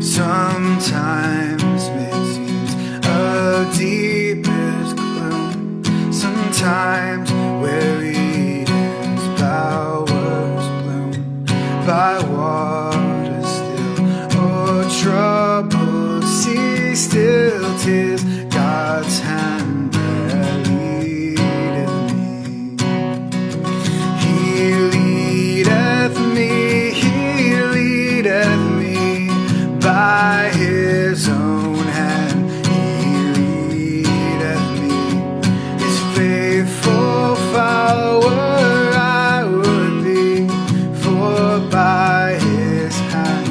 Sometimes it seems a deepest gloom. Sometimes weary as flowers bloom by water still, or troubled sea still. 'Tis God's hand that leadeth me. He leadeth me, He leadeth me by His own hand. He leadeth me, His faithful follower I would be, for by His hand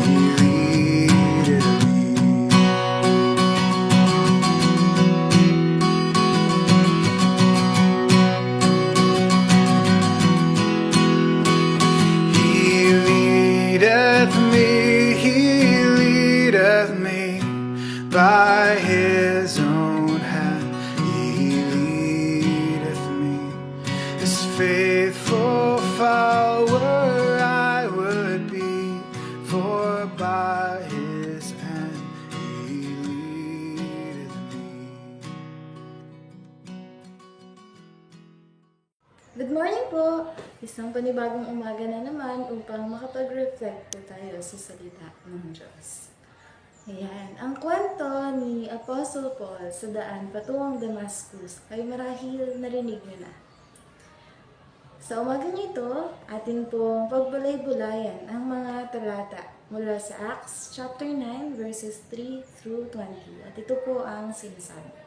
He leadeth me. He leadeth me, He leadeth me by His own hand. He leadeth me, His faithful follower I would be, for by His hand He leadeth me. Good morning po! Isang panibagong umaga na naman upang makapag-reflect po tayo sa salita ng Diyos. Ayan, ang kwento ni Apostle Paul sa daan patungong Damascus ay marahil narinig niyo na. Sa umagang ito, atin pong pagbulay-bulayan ang mga talata mula sa Acts chapter 9 verses 3 through 20 at ito po ang sinasabi.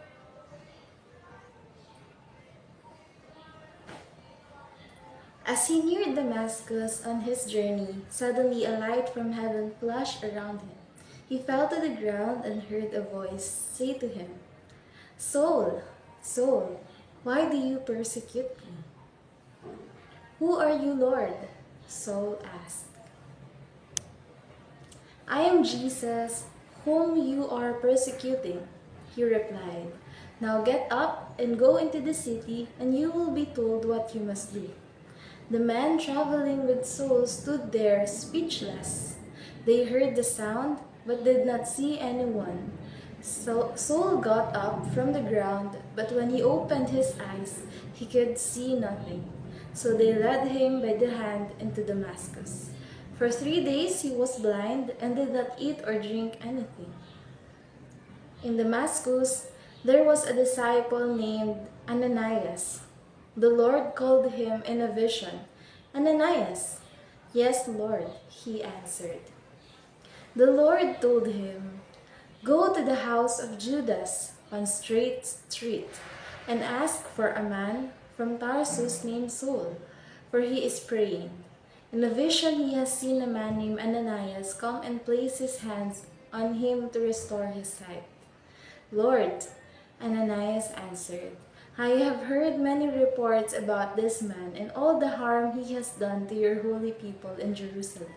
As he neared Damascus on his journey, suddenly a light from heaven flashed around him. He fell to the ground and heard a voice say to him, "Saul, Saul, why do you persecute me?" "Who are you, Lord?" Saul asked. "I am Jesus, whom you are persecuting," he replied. "Now get up and go into the city, and you will be told what you must do." The men traveling with Saul stood there speechless. They heard the sound, but did not see anyone. So Saul got up from the ground, but when he opened his eyes, he could see nothing. So they led him by the hand into Damascus. For 3 days he was blind and did not eat or drink anything. In Damascus, there was a disciple named Ananias. The Lord called him in a vision, "Ananias." "Yes, Lord," he answered. The Lord told him, "Go to the house of Judas on Straight Street and ask for a man from Tarsus named Saul, for he is praying. In a vision he has seen a man named Ananias come and place his hands on him to restore his sight." "Lord," Ananias answered, "I have heard many reports about this man and all the harm he has done to your holy people in Jerusalem.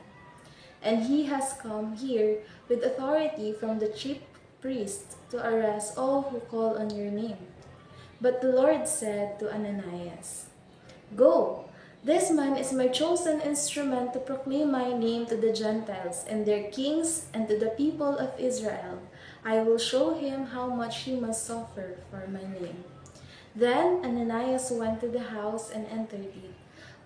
And he has come here with authority from the chief priests to arrest all who call on your name." But the Lord said to Ananias, "Go, this man is my chosen instrument to proclaim my name to the Gentiles and their kings and to the people of Israel. I will show him how much he must suffer for my name." Then Ananias went to the house and entered it.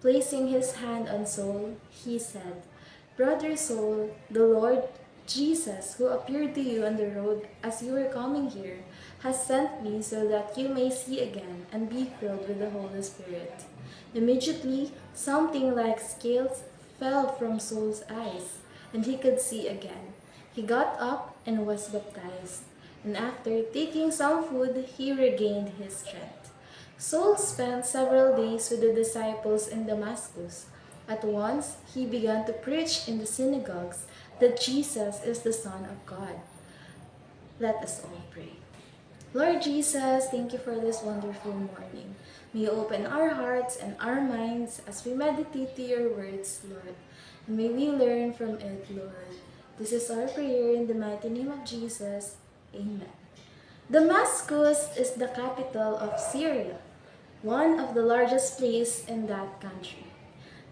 Placing his hand on Saul, he said, "Brother Saul, the Lord Jesus, who appeared to you on the road as you were coming here, has sent me so that you may see again and be filled with the Holy Spirit." Immediately, something like scales fell from Saul's eyes, and he could see again. He got up and was baptized. And after taking some food, he regained his strength. Saul spent several days with the disciples in Damascus. At once, he began to preach in the synagogues that Jesus is the Son of God. Let us all pray. Lord Jesus, thank you for this wonderful morning. May you open our hearts and our minds as we meditate to your words, Lord. And may we learn from it, Lord. This is our prayer in the mighty name of Jesus. Amen. Damascus is the capital of Syria, one of the largest places in that country.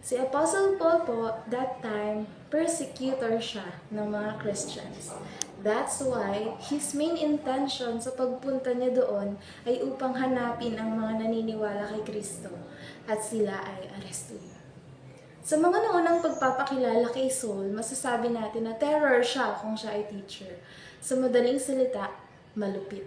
Si Apostle Paul po, that time, persecutor siya ng mga Christians. That's why his main intention sa pagpunta niya doon ay upang hanapin ang mga naniniwala kay Kristo at sila ay arestuhin. Sa mga naunang pagpapakilala kay Saul, masasabi natin na terror siya kung siya ay teacher. Sa madaling salita, malupit.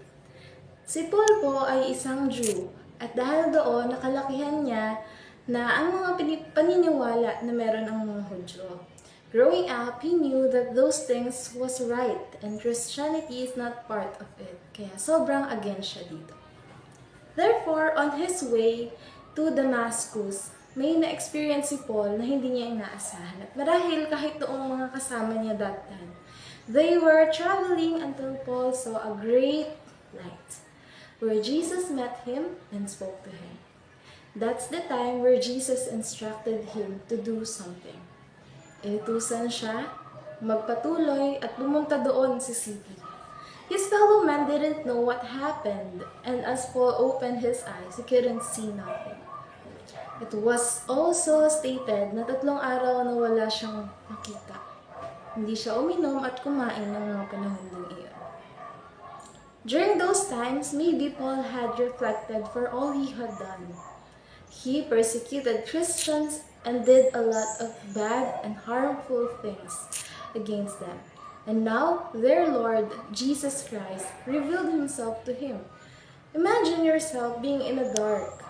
Si Paul po ay isang Jew at dahil doon nakalakihan niya na ang mga paniniwala na meron ang mga Hudyo. Growing up, he knew that those things was right and Christianity is not part of it. Kaya sobrang against siya dito. Therefore, on his way to Damascus, may na-experience si Paul na hindi niya inaasahan. At marahil kahit noong mga kasama niya that time, they were traveling until Paul saw a great light, where Jesus met him and spoke to him. That's the time where Jesus instructed him to do something. Inutusan siya, magpatuloy at pumunta doon sa city. His fellow men didn't know what happened, and as Paul opened his eyes, he couldn't see nothing. It was also stated na 3 araw na wala siyang nakita. Hindi siya uminom at kumain ng mga panahon din iyon. During those times, maybe Paul had reflected for all he had done. He persecuted Christians and did a lot of bad and harmful things against them. And now, their Lord, Jesus Christ, revealed himself to him. Imagine yourself being in a dark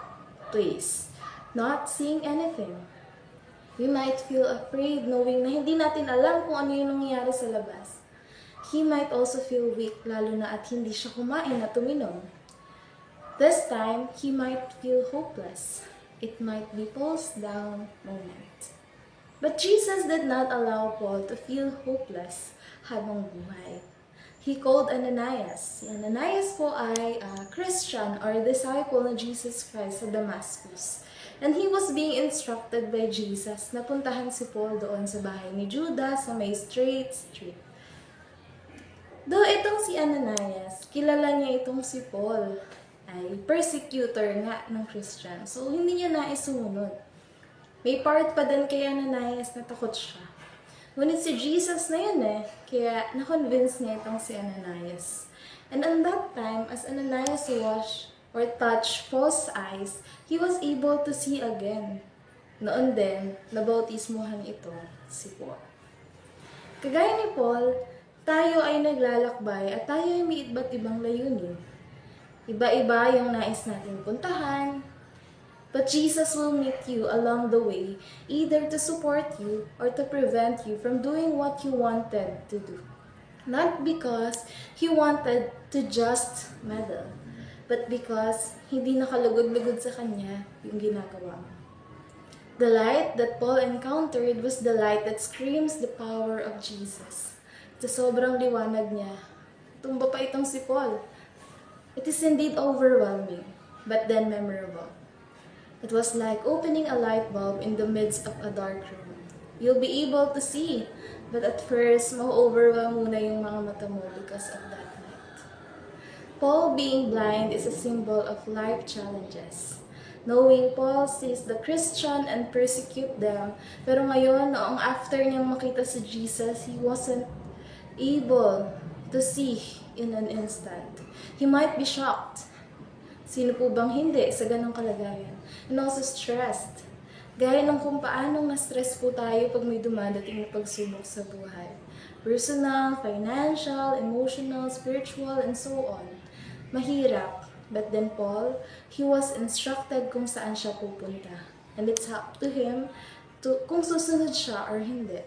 place, not seeing anything. We might feel afraid knowing na hindi natin alam kung ano yung nangyayari sa labas. He might also feel weak, lalo na at hindi siya kumain at uminom. This time, he might feel hopeless. It might be Paul's down moment. But Jesus did not allow Paul to feel hopeless habang buhay. He called Ananias. Si Ananias po ay Christian or disciple ng Jesus Christ sa Damascus. And he was being instructed by Jesus na puntahan si Paul doon sa bahay ni Judas sa may straight street. Though itong si Ananias, kilala niya itong si Paul ay persecutor nga ng Christian. So, hindi niya nais sumunod. May part pa din kay Ananias na takot siya. Ngunit si Jesus na yun kaya na-convince niya itong si Ananias. And on that time, as Ananias washed or touched Paul's eyes, he was able to see again. Noon din, nabautismuhan ito si Paul. Kagaya ni Paul, tayo ay naglalakbay at tayo ay may iba't ibang layunin. Iba-iba yung nais natin puntahan, but Jesus will meet you along the way, either to support you or to prevent you from doing what you wanted to do. Not because He wanted to just meddle, but because hindi nakalugod-lugod sa Kanya yung ginagawa mo. The light that Paul encountered was the light that screams the power of Jesus. Sa sobrang liwanag niya, tumba pa itong si Paul. It is indeed overwhelming, but then memorable. It was like opening a light bulb in the midst of a dark room. You'll be able to see, but at first, ma-overwhelm muna yung mga mata mo because of that light. Paul being blind is a symbol of life challenges. Knowing Paul sees the Christian and persecute them, pero ngayon, noong after niyang makita si Jesus, he wasn't able to see in an instant. He might be shocked. Sino po bang hindi sa ganong kalagayan? And also stressed. Gaya ng kung paanong na-stress po tayo pag may dumadating na pagsubok sa buhay. Personal, financial, emotional, spiritual, and so on. Mahirap. But then Paul, he was instructed kung saan siya pupunta. And it's up to him kung susunod siya or hindi.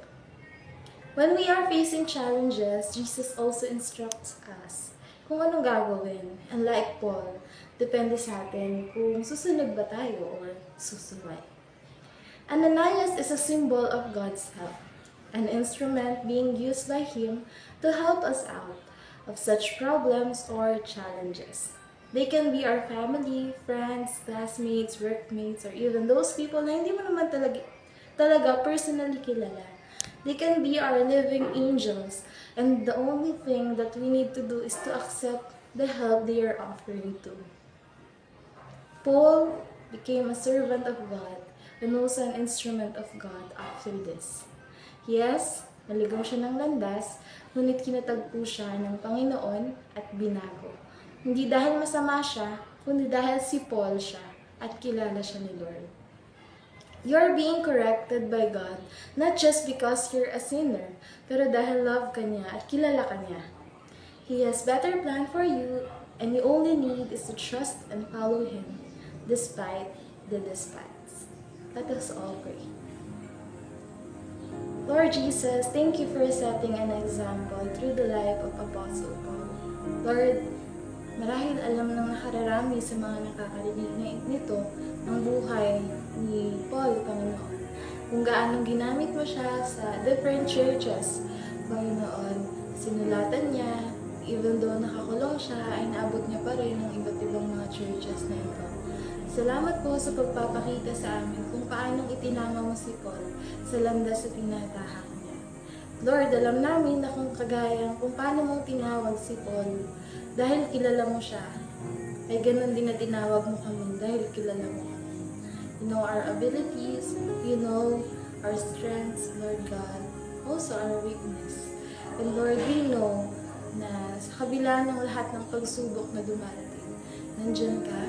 When we are facing challenges, Jesus also instructs us kung anong gagawin. And like Paul, depende sa atin kung susunod ba tayo or susunod. Ananias is a symbol of God's help, an instrument being used by Him to help us out of such problems or challenges. They can be our family, friends, classmates, workmates, or even those people na hindi mo naman talaga personally kilala. They can be our living angels, and the only thing that we need to do is to accept the help they are offering to. Paul became a servant of God, and also an instrument of God after this. Yes, naligaw siya ng landas, ngunit kinatagpo siya ng Panginoon at binago. Hindi dahil masama siya, kundi dahil si Paul siya at kilala siya ni Lord. You're being corrected by God, not just because you're a sinner, pero dahil love ka niya at kilala ka niya. He has better plan for you, and you only need is to trust and follow Him, despite the despites. Let us all pray. Lord Jesus, thank you for setting an example through the life of Apostle Paul. Lord, marahil alam ng nakararami sa mga nakakarinig na nito ang buhay ni Paul, Panginoon. Kung gaano ginamit mo siya sa different churches, Panginoon, sinulatan niya, even though nakakulong siya, ay naabot niya pa rin ang iba't ibang mga churches na ito. Salamat po sa pagpapakita sa amin kung paanong itinama mo si Paul sa landas sa tinatahak niya. Lord, alam namin na kung paano mong tinawag si Paul, dahil kilala mo siya, ay ganun din na tinawag mo kami dahil kilala mo kami. You know our abilities, you know our strengths, Lord God, also our weakness. And Lord, we know na sa kabila ng lahat ng pagsubok na dumarating, nandyan ka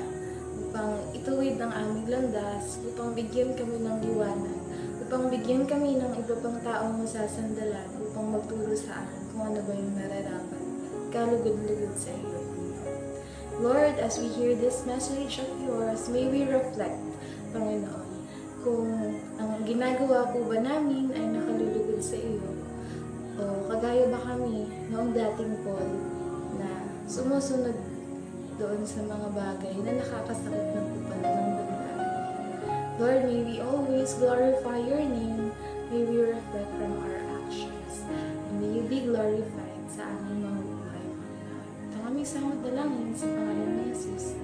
upang ituwid ang aming landas, upang bigyan kami ng liwanag, upang bigyan kami ng iba pang taong masasandalan, upang magturo sa amin kung ano ba yung nararapat, kalugod-lugod sa iyo. Lord, as we hear this message of yours, may we reflect, Panginoon, kung ang ginagawa po ba namin ay nakalulugod sa iyo, o kagaya ba kami noong dating Paul na sumusunod doon sa mga bagay na nakakasakit ng kupal ng damdamin. Lord, may we always glorify your name, may we reflect from our actions, and may you be glorified sa aming mga buhay, Panginoon. Ito aming samot dalangin sa pangalan ni Jesus.